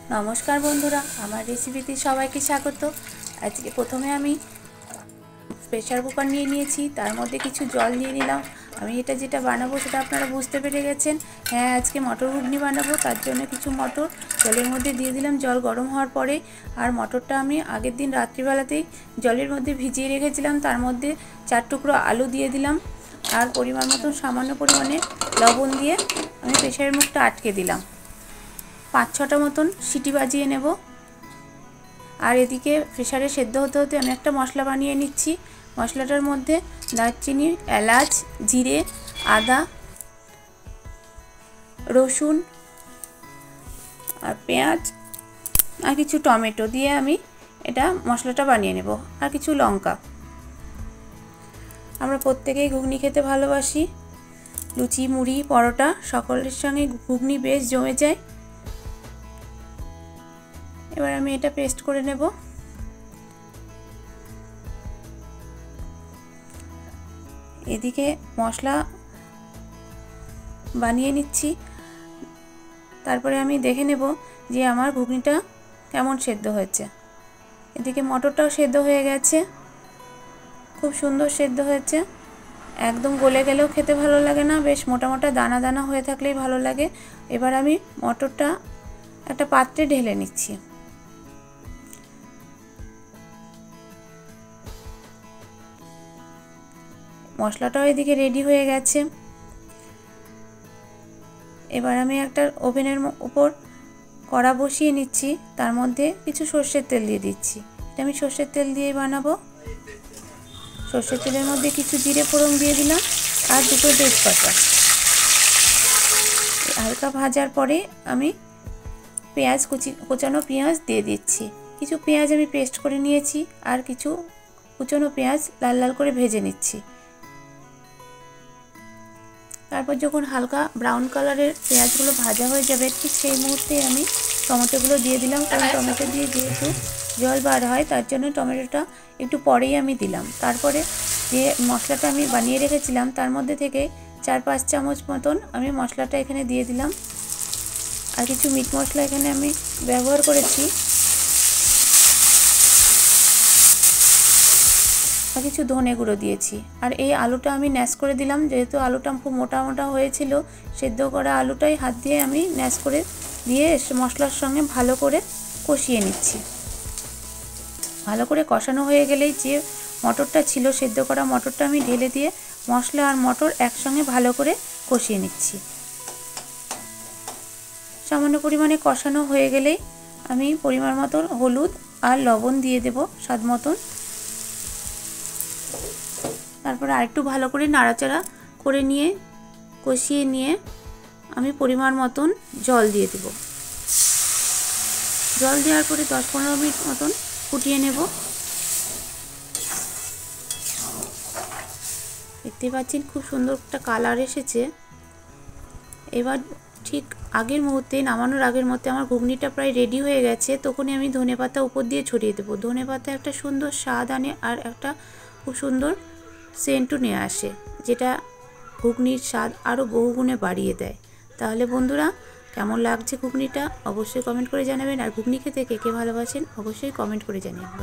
नमस्कार बंधुरा आमार रेसिपिते सबाइके स्वागत। आज के प्रथमे आमी प्रेसार कुकार निये निয়েছি, तार मध्य किछु जल दिए निलाम। आमी एटा जेटा बानाबो सेटा आपनारा बुझते पेरे गेछेन। हाँ, आज के मटर घुगनी बानाबो, तार जोन्नो किछु मटर जलेर मध्य दिए दिलाम। जल गरम होवार परे आर मटरटा आमी आगेर दिन रात्रिबेलातेई जलेर मध्य भिजिए रेखेছিলাম। तार मध्य 4 टुकरो आलू दिए दिलाम और परिमाण मतन सामान्य परिमाणे लवण दिए आमी प्रेसारेर मुखटा आटके दिलाम। 5-6टा मतन सीटी बाजिए नेब। और एदिके प्रेसारे सेদ্ধ होते होते आमी एकटा मशला बानिये निচ্ছি। मशलाटार मध्य दारचिनी, एलाच, जिरे, आदा, रसुन और पेঁয়াজ और किछु टमेटो दिए आमी एटा मशलाटा बानिये नेब। और किछु लंका। आमरा प्रत्येकेई घुगनी खेते भालोबासि। लुचि, मुड़ी, परोटा सकलेर संगे घुगनी बेश जमे जाय। এবার আমি এটা পেস্ট করে নেব। এদিকে মশলা বানিয়ে নিচ্ছি। তারপরে আমি দেখে নেব যে আমার ঘুগনিটা কেমন সেদ্ধ হয়েছে। এদিকে মটরটাও সেদ্ধ হয়ে গেছে, খুব সুন্দর সেদ্ধ হয়েছে। একদম গলে গেলেও খেতে ভালো লাগে না, বেশ মোটা মোটা দানা দানা হয়ে থাকলেই ভালো লাগে। এবার আমি মটরটা একটা পাত্রে ঢেলে নিচ্ছি। মশলাটাও এদিকে রেডি হয়ে গেছে। এবার আমি একটা ওভেনের উপর কড়া বসিয়ে নিচ্ছি, তার মধ্যে কিছু সরষের তেল দিয়ে দিচ্ছি। এটা আমি সরষের তেল দিয়েই বানাবো। সরষের তেলের মধ্যে কিছু জিরে ফোড়ন দিয়ে দিলাম আর দুটো তেজপাতা। হালকা ভাজার পরে আমি পেঁয়াজ কুচানো পেঁয়াজ দিয়ে দিচ্ছি। কিছু পেঁয়াজ আমি পেস্ট করে নিয়েছি আর কিছু কুচানো পেঁয়াজ লাল লাল করে ভেজে নিচ্ছি। তারপর যখন হালকা ব্রাউন কালারের পেঁয়াজগুলো ভাজা হয়ে যাবে ঠিক সেই মুহূর্তে আমি টমেটোগুলো দিয়ে দিলাম। কারণ টমেটো দিয়ে যেহেতু জল বার হয় তার জন্য টমেটোটা একটু পরেই আমি দিলাম। তারপরে যে মশলাটা আমি বানিয়ে রেখেছিলাম তার মধ্যে থেকে 4-5 চামচ মতন আমি মশলাটা এখানে দিয়ে দিলাম। আর কিছু মিট মশলা এখানে আমি ব্যবহার করেছি। আর কিছু ধনে গুঁড়ো দিয়েছি। আর এই আলুটা আমি ম্যাশ করে দিলাম, যেহেতু আলুটা খুব মোটা মোটা হয়েছিল। সেদ্ধ করা আলুটাই হাত দিয়ে আমি ম্যাশ করে দিয়ে মশলার সঙ্গে ভালো করে কষিয়ে নিচ্ছি। ভালো করে কষানো হয়ে গেলেই যে মটরটা ছিল সেদ্ধ করা মটরটা আমি ঢেলে দিয়ে মশলা আর মটর একসঙ্গে ভালো করে কষিয়ে নিচ্ছি। সামান্য পরিমাণে কষানো হয়ে গেলেই আমি পরিমাণ মতন হলুদ আর লবণ দিয়ে দেব স্বাদ মতন। তারপরে আরেকটু ভালো করে নাড়াচাড়া করে নিয়ে কষিয়ে নিয়ে আমি পরিমাণ মতন জল দিয়ে দেব। জল দেওয়ার পরে 10-15 মিনিট মতন ফুটিয়ে নেব। দেখতে পাচ্ছেন খুব সুন্দর একটা কালার এসেছে। এবার ঠিক আগের মুহূর্তে নামানোর আগের মধ্যে আমার ঘুগনিটা প্রায় রেডি হয়ে গেছে। তখনই আমি ধনেপাতা উপর দিয়ে ছড়িয়ে দেবো। ধনেপাতা একটা সুন্দর স্বাদ আনে আর একটা খুব সুন্দর সেন্টও নিয়ে আসে, যেটা ঘুগনির স্বাদ আরও বহুগুণে বাড়িয়ে দেয়। তাহলে বন্ধুরা কেমন লাগছে ঘুগনিটা অবশ্যই কমেন্ট করে জানাবেন। আর ঘুগনি খেতে কে কে ভালোবাসেন অবশ্যই কমেন্ট করে জানাবেন।